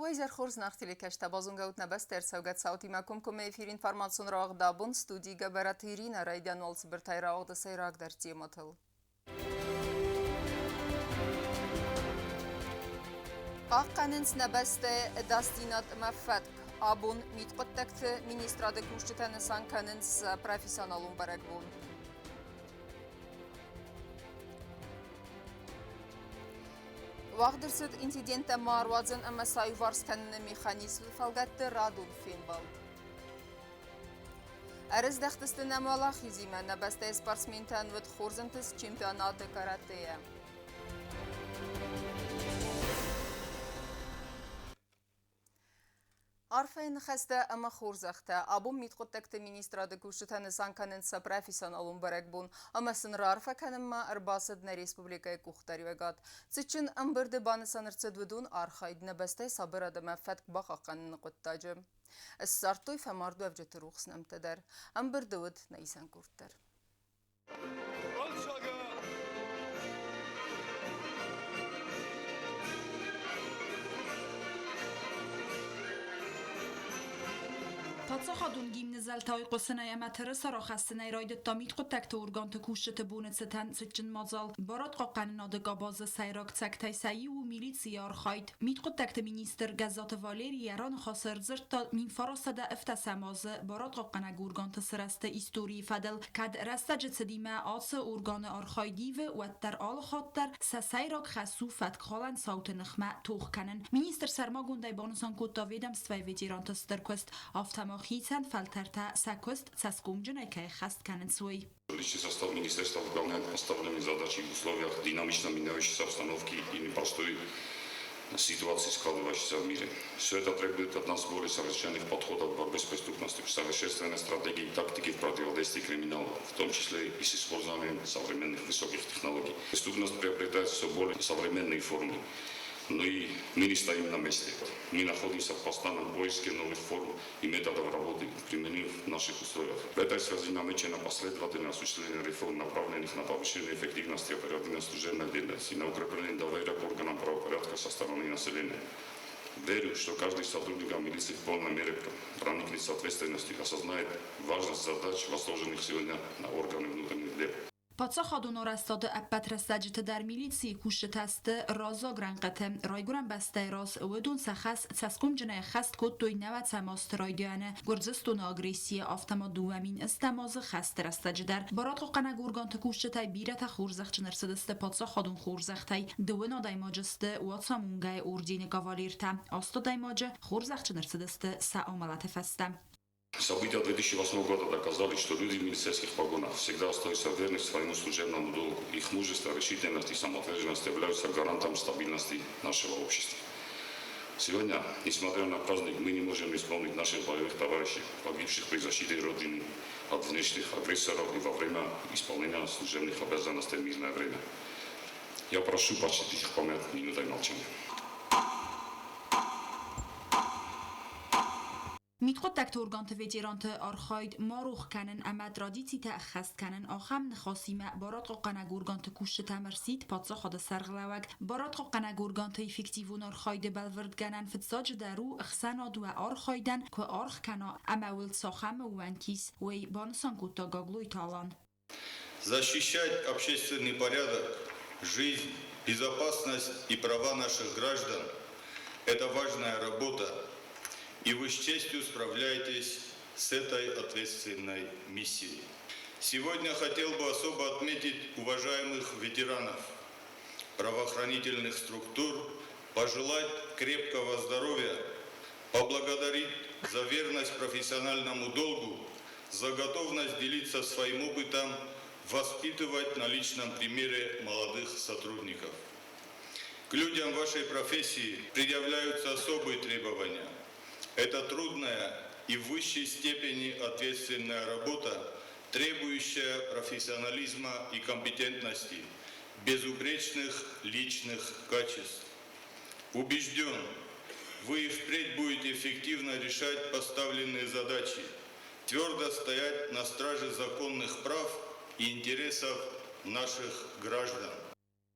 Вайзер Хорз нахтили кешта базунгаут набастер саугат сауti макум эфир информацион раг дабун студига барат Ирина Райдан Волцбер тайрагда сайраг дар тематыл. Аққанынс набасте дастинат мафат абун митқоттакты министрады кушчитаны санканынс профессионалун барагбун. Вагдырсыд инцидента марвадзын ама сайварсканны механизм фалгатты радул фенбал. Арыз дахтысты намала хизима набасте спортсментан вуд хорзантыс чемпионаты каратея. Арфайн хаста ама хорзахта абун митқоттакты министрады кушчитаны санканынса профессионалун барагбун ама сынра арфа канымма арбасыдна республикай кухтаривагат. Цычин амбырды баны санырцыдвыдун архайдна бастай сабырады мафат бақақанын қоттажы. Сартой фамарду авжеты рухснамтадар. Амбырды вуд наисан курттар. Подсохадун гимнезал тайқосынай аматыры сарахастынай райды тамид қоттакты урганты кушчыты бунецетан цычин мазал барат қаққанын адыга базы сайрак цактай сайи у милиция архайд мид қоттакты министр газаты Валерия ран хасыр зырта мин фарасада эфтасамазы барат қаққана урганты сырасты истории фадал кад раста жцедима асы урганы архайдивы уаттар ал хаттар сайрак хасу фаткхалан саут нхма тухканын министр сарма гундай бонусан кутта ведомства ветеранты стыркост автома Хитсан фальтарта сакост цаскумджанайкай хаст каненсуй. Личный состав министерства выполняет поставленные задачи в условиях динамично меняющейся обстановки и непростой ситуации, складывающейся в мире. Все это требует от нас более совершенных подходов в борьбе с преступностью, совершенствования стратегии и тактики в противодействии криминалу, в том числе и с использованием современных высоких технологий. Преступность приобретает все более современные формы. Но и мы не стоим на месте. Мы находимся в постоянном поиске новых форм и методов работы, применив в наших условиях. В этой связи намечено последовательное осуществление реформ, направленных на повышение эффективности оперативной служебной деятельности и на укрепление доверия к органам правопорядка со стороны населения. Верю, что каждый сотрудник милиции в полной мере проникнется ответственностью и осознает важность задач, возложенных сегодня на органы внутренних дел. Подсохадун орастаdı əppət rəstəciti dar milisi kuşşitəsti raza granqəti rayguran bəstəy raz udun səxəs çəskumcınay xəst koddoy nəvət səmastı raydiyəni gürcüstun agresiya avtomoduvamin istemazı xəst rəstəcidər. Barat qoqana gurgantı kuşşitay birətə xurzaqçınırsıdıstı podsoxadun xurzaqtay duvun adaymacıstı uatsamungay urdini qavalirtə. Asta daymacı xurzaqçınırsıdıstı səamalatı fəstə. События 2008 года доказали, что люди в милицейских погонах всегда остаются верны своему служебному долгу. Их мужество, решительность и самоотверженность являются гарантом стабильности нашего общества. Сегодня, несмотря на праздник, мы не можем исполнить наших боевых товарищей, погибших при защите Родины от внешних агрессоров и во время исполнения служебных обязанностей в мирное время. Я прошу почтить их память минутой молчания. میتقدک ارگانت ویترانت آرخاید ماروخ کنن اما ترادیتی تأخست کنن آخم نخاسیمه بارات قاقنا گورگانت کوشت تمرسید پادزا خود سرغلوگ بارات قاقنا گورگانت افکتیوون آرخاید بلورد گنن فتزاج درو اخسانا دو آرخایدن که آرخ کنا اما ولد ساخم وانکیس وی بانسان کتا گاگلوی تالان. Защищать общественный порядок, жизнь, безопасность и права наших граждан – это важная работа. И вы с честью справляетесь с этой ответственной миссией. Сегодня хотел бы особо отметить уважаемых ветеранов правоохранительных структур, пожелать крепкого здоровья, поблагодарить за верность профессиональному долгу, за готовность делиться своим опытом, воспитывать на личном примере молодых сотрудников. К людям вашей профессии предъявляются особые требования. Это трудная и в высшей степени ответственная работа, требующая профессионализма и компетентности, безупречных личных качеств. Убежден, вы и впредь будете эффективно решать поставленные задачи, твердо стоять на страже законных прав и интересов наших граждан.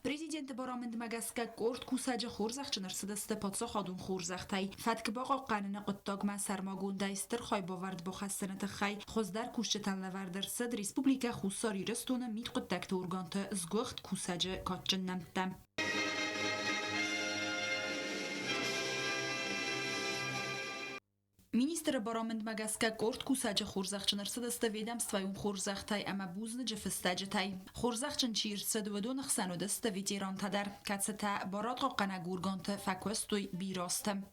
Президент Барамند Магаска корт кусаج خورزخ چنرسدست پادسا خادون خورزختای فتک باقا قانن قطاق ما سرماگون دایستر خای باورد با خستنت خای خوزدر کوشتن لوردر سد ریسپوبلیکا خوساری رستون میت قطاق تورگانت زگوخت کوساج کاتچن نمتم. Министр Барамند Магаска корт кусаج خورزخچن ارسدست ведомствоюм خورزخтай ама бузны жефстаджтай خورزخچن чирсед ведон хсанодست ветеран тадар кацта барат қана гургант факвестой бирастам.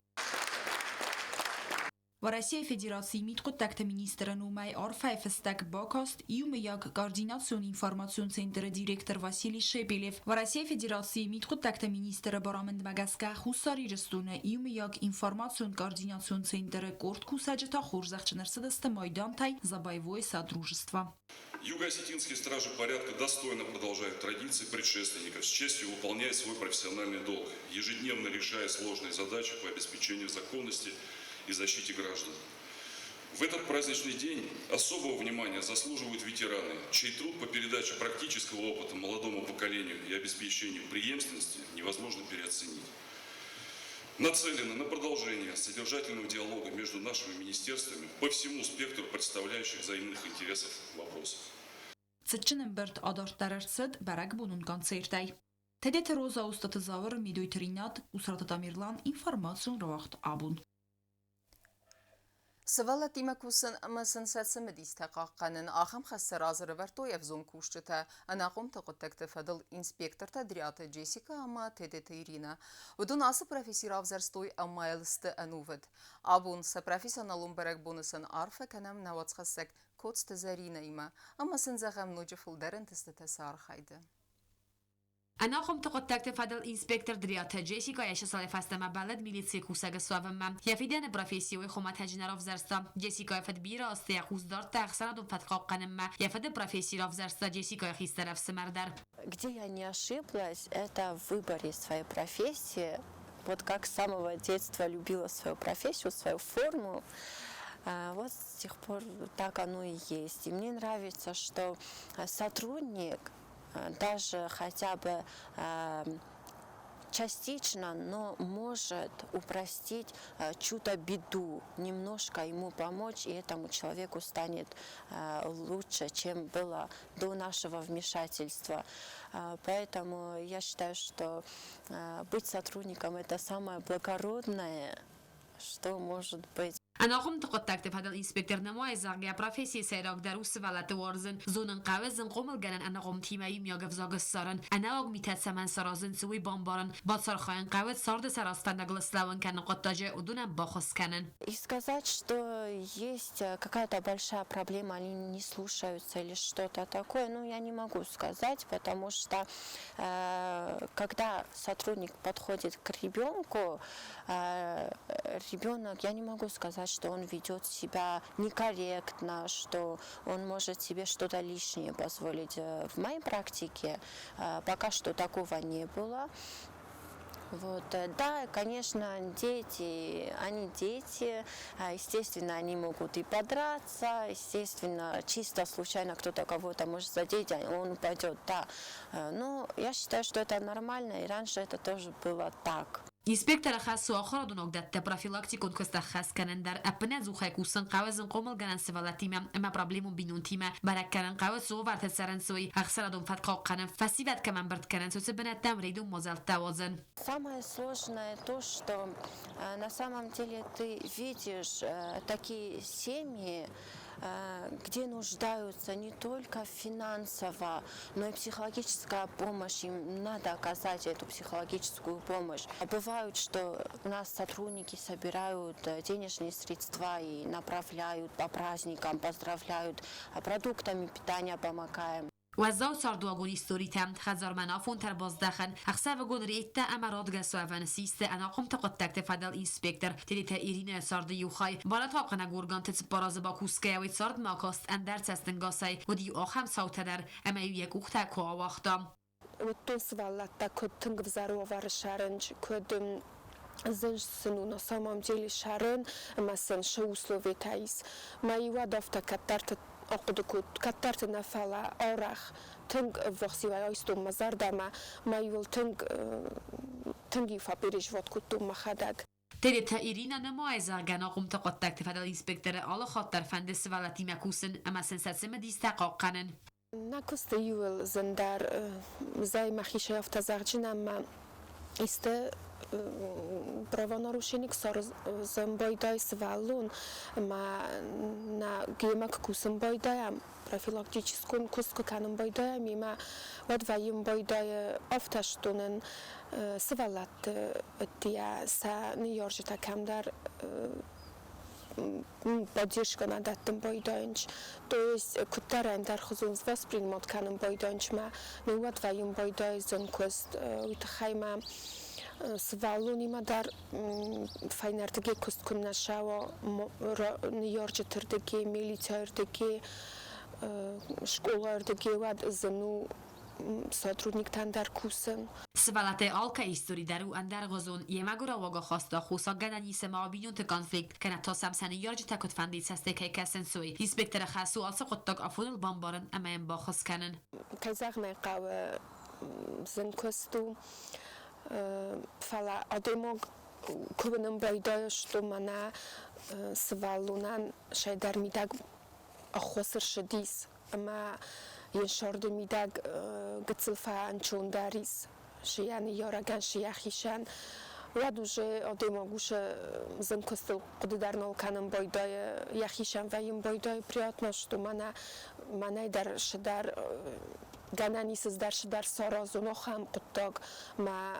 В России Федерации МИД контакта министра Нумай Орфай Фестак Бокост и умеяк координацион информацион центра директор Василий Шепелев. В России Федерации МИД контакта министра Барамند Магаска хусари рестуна и умеяк информацион координацион центра корт кусаджета хорзахчен арсадаста майдантай за боевое содружество. Юго-осетинские стражи порядка достойно продолжают традиции предшественников, с честью выполняя свой профессиональный долг, ежедневно решая сложные задачи по обеспечению законности и защите граждан. В этот праздничный день особого внимания заслуживают ветераны, чей труд по передаче практического опыта молодому поколению и обеспечению преемственности невозможно переоценить. Нацелены на продолжение содержательного диалога между нашими министерствами по всему спектру представляющих взаимных интересов вопросов. Цеченберт адарттарарсад барак бунун концертай. Тедет роза устатызавр мидуйтринат усрататамирлан информацион равахт абун. سوالت دیمکوسن امسن ساتسم دیستقاقنن آخم خسر آزر ورتو یفزون کوشته انا قم تقطعت فضل انسپکتر تدریات جیسیکا اما تدت ایرینا ودون آس پروفیسور آفزرستوی اما یلست انوود آبون سپروفیسیونالون برگ بونسن عارفه کنم نوات خسک کوتست زرینه ایما اما سنزغم نوجفل درن تستتسار خیده. أنا قمت قطعت فضل إنسبكتر دريات جيسيكا يش سال فاستما بلد ميليتسي كوساق سوافم يفيدان بروفيسيوي خمات هجنراف زرستا جيسيكا يفد بيرا استيقوز دار تاخسنا دون فتقاق قنم يفد بروفيسيراف زرستا جيسيكا يخيسترف سمردر. Где я не ошиблась, это в выборе своей профессии. Вот как с самого детства любила свою профессию, свою форму. Вот с тех пор так оно и есть. И мне нравится, что сотрудник даже хотя бы частично, но может упростить чью-то беду, немножко ему помочь, и этому человеку станет лучше, чем было до нашего вмешательства. Поэтому я считаю, что быть сотрудником – это самое благородное, что может быть. أنا قمت قطعت فضل إنسبكتر نموي زاغيا بروفيسي سيراك دروس ولات وارزن زونن قوزن قومل جنن أنا قم تيماي مياقف زاغ سارن أنا أغ ميتات سمن سرازن سوي بامبارن باد سارخاين قوز سارد سراستان نغلسلاون كان قطاجة ودونن باخص كانن. И сказать, что есть какая-то большая проблема, они не слушаются или что-то такое, ну, я не могу сказать, потому что когда сотрудник подходит к ребенку, ребенок, я не могу сказать, что он ведет себя некорректно, что он может себе что-то лишнее позволить. В моей практике пока что такого не было. Вот, да, конечно, дети, естественно, они могут и подраться, естественно, чисто случайно кто-то кого-то может задеть, а он упадет, да. Но я считаю, что это нормально, и раньше это тоже было так. إنسبكتر خاص وآخر دونك دات بروفيلاكتيكون كستا خاص كانن در أبناء زوخاي كوسن قوازن قومل جنن سوالاتيما أما بروبليمون بينون تيما برك كانن قواز سو ورت سرن سوي أخسر دون فتقا قنن فسيبات كمان برد كانن سو سبنا تمريدون مزال توازن. Самое сложное то, что на самом деле ты видишь такие семьи, где нуждаются не только финансово, но и психологическая помощь. Им надо оказать эту психологическую помощь. Бывает, что у нас сотрудники собирают денежные средства и направляют по праздникам, поздравляют, продуктами питания помогаем. وزاو ساردواغون استوريتام خزار منافون تر بازدخن اخسا وگون ریتا امارات گسوافن سیست انا قمت قطعت فدل اینسپکتر تلیتا ایرین سارد یوخای بالا تاقنا گورگان تت باراز با کوسکه وید سارد ماکاست اندر تستنگاسای و دی آخم ساوته در اما یک اختا کوا وقتام Тос валлата код тынгвзарова шаренч код зенсну на самом деле шарен масен ше условия таис. Мои вадовта катарта أقدكوا كترت نفلا أورخ تنگ وقتی وایستم مزار دما ما یول تنگی فابریش وقت کتم مخدق تريتا إيرينا نمايزا جانا قمت قد تكتفاد الإنسبكتر على خاطر فندس والتي مكوسن أما سنساتسم ديستحقاق قانن نکست یول زندار زای مخیشه یافت زغجین اما است правонарушеник зомбойдай свалун ма на гемак кусым бойдаям профилактическун куску каным бойдаям има вадваим бойдай авташтунын свалат тия са ньоржи такамдар поддержка надаттым бойдоинч то есть куттаран дар хузун воспринимать каным бойдоинч ма ну вадваим бойдай зонкост утхайма свалунима дар файнардыге куст куннашао ньоржитырдыге милициярдыге школардыге вад зыну сотрудниктан дар кусым سوالات آلکا ایستوری درو اندر غزون یه مگورا واگا خواستا خوصا گدنی سما بینون تکانفلیکت کنه تا سمسنی یارج تکت فندی سسته که کسن سوی هیسپکتر خاصو آلسا قطاق افون البانبارن اما این باخص کنن کازاق نقاو زنکستو فلا آدمو کبنم بایدایشتو منا سوالونان شایدر میدگ اخوصر شدیس اما یه شارد میدگ گتسلفا انچون داریس شیانی یارگان شیاخیشان و دوشه آدم گوشه زنکستل قدر نالکنم بایدای یخیشان و این بایدای پریات نشتو منای در شدر گنانی سز در شدر سارازونو هم قطاق ما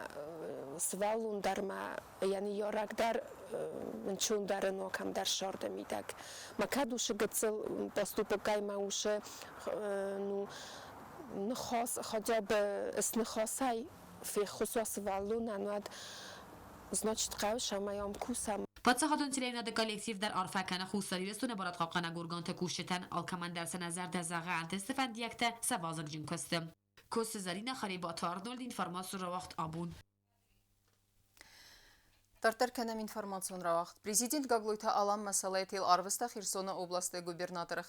سوالون در ما یعنی یارگ در چون در نوکم در شارد میدگ ما کدوشه گتسل پستوپگای ماوشه نو نخواست خجاب اسنخواستای في خصوص والون انواد значит قاوش هم کوسم پادساخاتون تیلینا ده کالکتیف در آرفکن خوصاری رستونه بارد قاقنا گورگان تکوشتن آلکمان در سنظر ده زغه انتستفن دیکته سوازق جن کستم کست زرین خریبات آرنولد اینفارماسیون رو وقت آبون Տարտարքանեմ ինվորմացիոն ռավաղթ։ Պրեզիդենտ գագլույթա ալամ մասալայթիլ արվստա խիրսոնը օբլաստե գուբերնատորը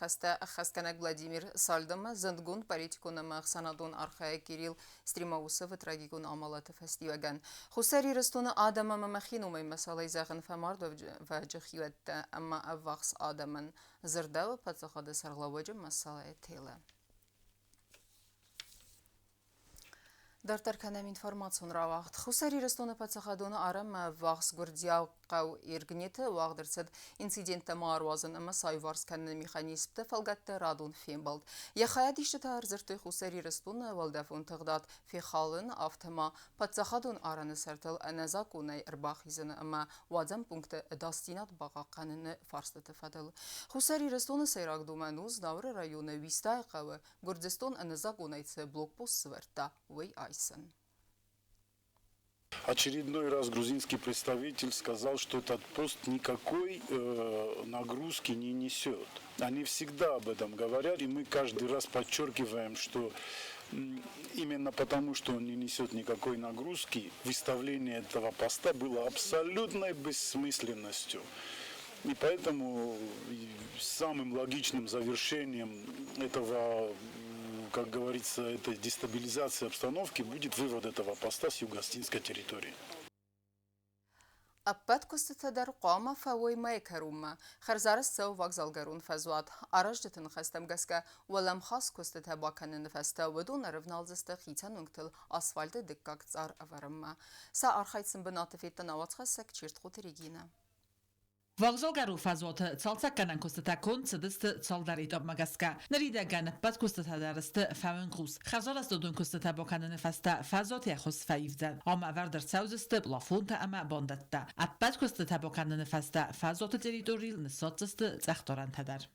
խաստկանակ Վլադիմիր Սալդամը զնդգուն պարիտիկոնը մաղսանադուն արխայը Կիրիլ Ստրիմաուսը վտրագիկուն ամալատը ֆեստիվագան։ Խուսերի ռստոնը ադամը մմխինում է մասալայ զաղն ֆամարդով վաջխյուետ ամա ավաղս ադամն զրդավը պացախադը սարլավոջը մասալայ թելը։ Դարտարքանեմ ինվորմացիոն ռավաղթ։ Խուսերի ռստոնը պացախադոնը արամ վաղս գուրդյավ قو إرجنيت واقدرت إنسيدنت ماروازن أما سايفارس كان ميخانيزم تفلقت رادون فيمبلد يخيادي شتار زرتو خسري رستون والدفون تغداد في خالن أفتما بتزخدون آران سرتل أنزاكوني إرباخيزن أما وادم بونكت داستينات باقا قانن فارس تفادل خسري رستون سيراق دومانوز دور رايون ويستاي قوة گردستون أنزاكوني بلوك بوس سورتا وي آيسن. Очередной раз грузинский представитель сказал, что этот пост никакой нагрузки не несет. Они всегда об этом говорят, и мы каждый раз подчеркиваем, что именно потому, что он не несет никакой нагрузки, выставление этого поста было абсолютной бессмысленностью. И поэтому самым логичным завершением этого, как говорится, этой дестабилизации обстановки будет вывод этого поста с юго-остинской территории. أبد كست در قامة فوي ما يكروما خرزارس سو وغزال قرون فزوات أرجتن خستم قسكا ولم خاص كست تباكن نفستا ودون رفنال زست خيتا ننكتل أسفالت دكاك تزار أفرما سا أرخيت سنبنات في التناوات خسك تشيرت خوت ريجينا Вокзалгару фазот цалцакканан костатакон цдст цалдаритоб магаска наридаган бад костатадарст фавенкус хазараст дун костатабоканан фаста фазот яхос фаивдан ама вардар саузст плафонта ама бондатта аббад костатабоканан фаста фазот територийл нсотст захторан тадар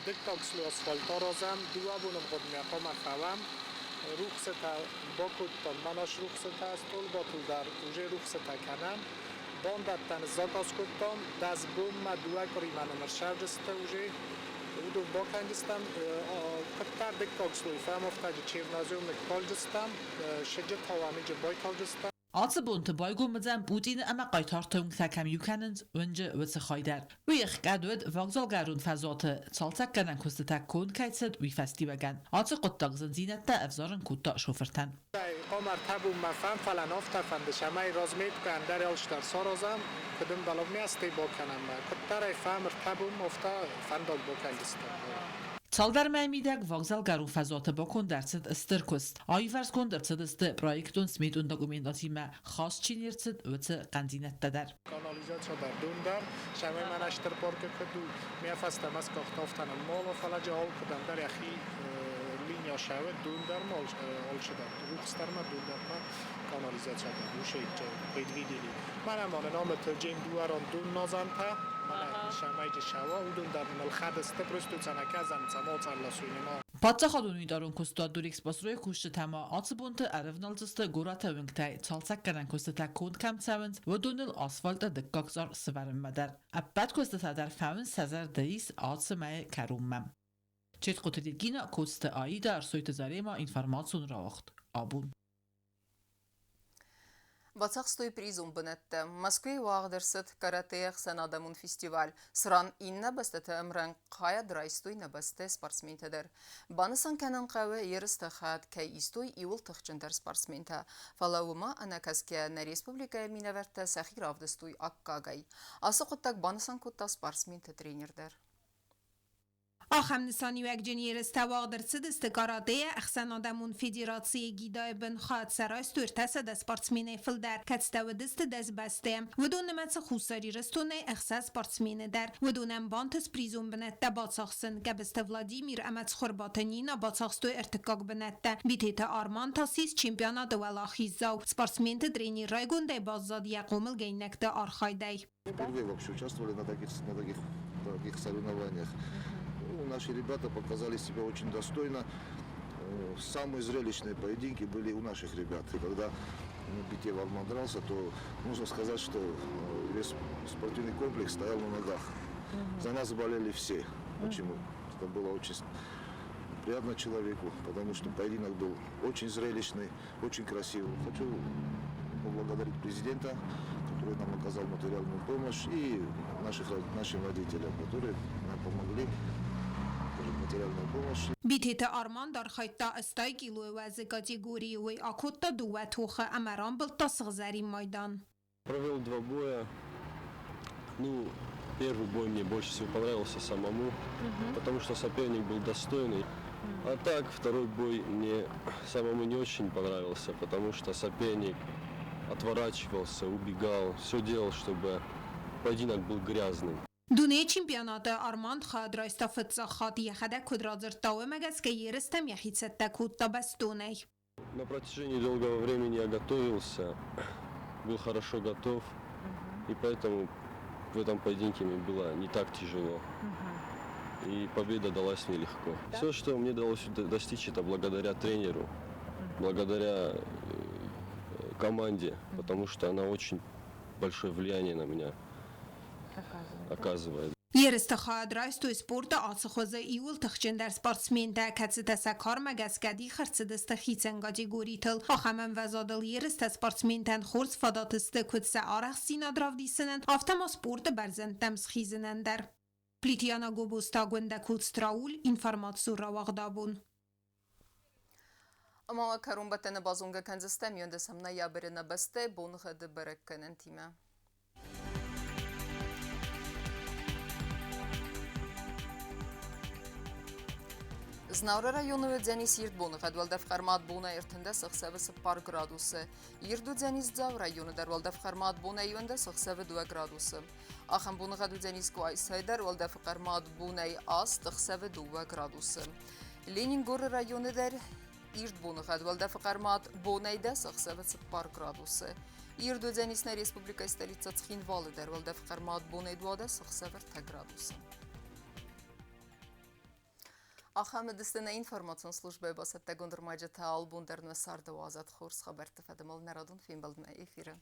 دكتاكسلو اسفالتارازم دوابون قدميقام فوام روخستا باكوتان مناش روخستا استول باتو در اوجه روخستا کنم باندتن زاکاس کتام دست بوم ما دوای کاری منو مرشد جسته اوجه ودو باکنجستم کتر دکتاکسلو فهم افتاد چیرنازیوم کال جستم شجت هوامی جبای کال جستم Atsabunte Boygum medzan Putin ama qaytartung takam yukanend önce witse khayder. Wich gadwed vagzalgarun fazate saltak kanan kustatak kun kaitset wi festivagan. Atsa qottag zinzinetta afzaran kutta shofertan. قمر تبو مفهم فلان افتر فندشمه رازمیت که اندر آلشتر سارازم کدوم بلوگ میاستی با کنم کتر فهمر تبو مفتا فندال با کندستم Çalgar məmidag vokzal garun fazata bakon dersid istirkust. Ayvers kon dersid ist projektun smidun dokumentasima khas çinirsid ötse qandinettader. کانالیزاسیون در دون در شمه من اشتر پارک کدو میافستم از کاخت افتنم مال و فلج آل کدم در یخی لینیا شود دون در مال آل شده روخستر ما دون در ما کانالیزاسیون در روشه پید ویدیلی من امان نامت جیم دواران دون نازنده من شمه شوا و دون در ملخد است پرستو سنکه زن سماع سالا سوینما Patsa xaduni darun kusta durix basroy kushte tama atsbunte arevnalziste gorata wingtay çalsak karan kusta ta kon kam savens vodunil asfalta dikkaksar svarim madar. Abbat kusta tadar faven sazar deis atsmay karummam. Çet qotedirgina kusta aida arsoyte zarema informatsion rawacht. Abun. Բացախստոյ պրիզում բնետտը, Մոսկվի ուաղդերսըտ կարատեյեղ սանադամուն ֆիստիվալ, սրան իննա բստետը ըմրան қая դրայստոյ նբստե սպարսմինտը դեր։ Բանըսան կանան қավը երստը խատ կայ իստոյ իուլ թխչնդեր սպարսմինտը, վալավումա անակասկիա Республикая մինավերտը սախիր ավդստոյ ակկագայ, ասը қոտակ բանըսան կոտա սպարսմինտը տրեներ դեր։ آخم نسانی و اگجنیر استواق در سد استقاراته اخسان آدمون فدراسی گیدای بن خواهد سرای ستورتس دست سپارتسمینه فل در کتستو دست دست بسته و دون نمت خوصاری رستونه اخساس سپارتسمینه در و دونم بانتس پریزون بنت دا باtsاخسن گبست ولادیمیر امت خورباتنینا باtsاخستو ارتکاق بنت دا بیتیت آرمان تاسیس چمپیانا دولا خیزاو سپارتسمین تدرینی رایگون دا بازداد یقومل گینک دا آرخایدای. Впервые вообще участвовали на таких соревнованиях. Наши ребята показали себя очень достойно. Самые зрелищные поединки были у наших ребят. И когда Битев Арман дрался, то нужно сказать, что весь спортивный комплекс стоял на ногах. За нас болели все. Почему? Это было очень приятно человеку, потому что поединок был очень зрелищный, очень красивый. Хочу поблагодарить президента, который нам оказал материальную помощь, и нашим родителям, которые нам помогли. بیتیت آرمان در خیطا استای گیلوی وزی کاتегории وی آکوتا دوه توخه امران بل تاسغزاری майдан. Провел 2 боя. Ну, первый бой мне больше всего понравился самому, потому что соперник был достойный. А так, второй бой мне самому не очень понравился, потому что соперник отворачивался, убегал, все делал, чтобы поединок был грязным. دونه چمپیونات آرماند خواهد رایستا فتزاخات یخده کدرازر تاوه مگس که یرستم یخید سته کود تا بستونه. На протяжении долгого времени я готовился, был хорошо готов, и поэтому в этом поединке мне было не так тяжело. И победа далась мне легко. Все, что мне удалось достичь, это благодаря тренеру, благодаря команде, потому что она очень большое влияние на меня оказывает. Yeriste خواهد رایست و سپورت آسخوزه ایول تخچن در سپارتسمین ده کتس تسکار مگس کدی خرچ دست خیچنگاجی گوری تل آخمن وزادل yeriste سپارتسمین تن خورس فاداتسته کدس آرخ سینا دراو دیسنن آفتما سپورت برزن تمس خیزنن در پلیتیانا گوبوستا گونده کودستراول اینفرماتسو رواق دابون. اما کرون بتن بازونگه کنزسته میونده سمنا یا برنه بسته بونغه ده برکنن تیمه. Знаура району дзянис ирдбуны гадвалдав хармат буна иртында сықсавы сыппар градусы. Ирду дзянис дзав району дарвалдав хармат буна юнда сықсавы 2 градусы. Ахам буны гаду дзянис куайсай дарвалдав хармат буна ас тықсавы 2 градусы. Ленингор району дар ирдбуны гадвалдав хармат буна да сықсавы сыппар градусы. Ирду дзянис на республика столица Цхинвалы дарвалдав хармат буна 2 сықсавы 3 градусы. Ахам дистана информацион службе басатта гондурмаджата албун дерну сарда вазат хорс хабар тафадамал народун фин балдна эфира.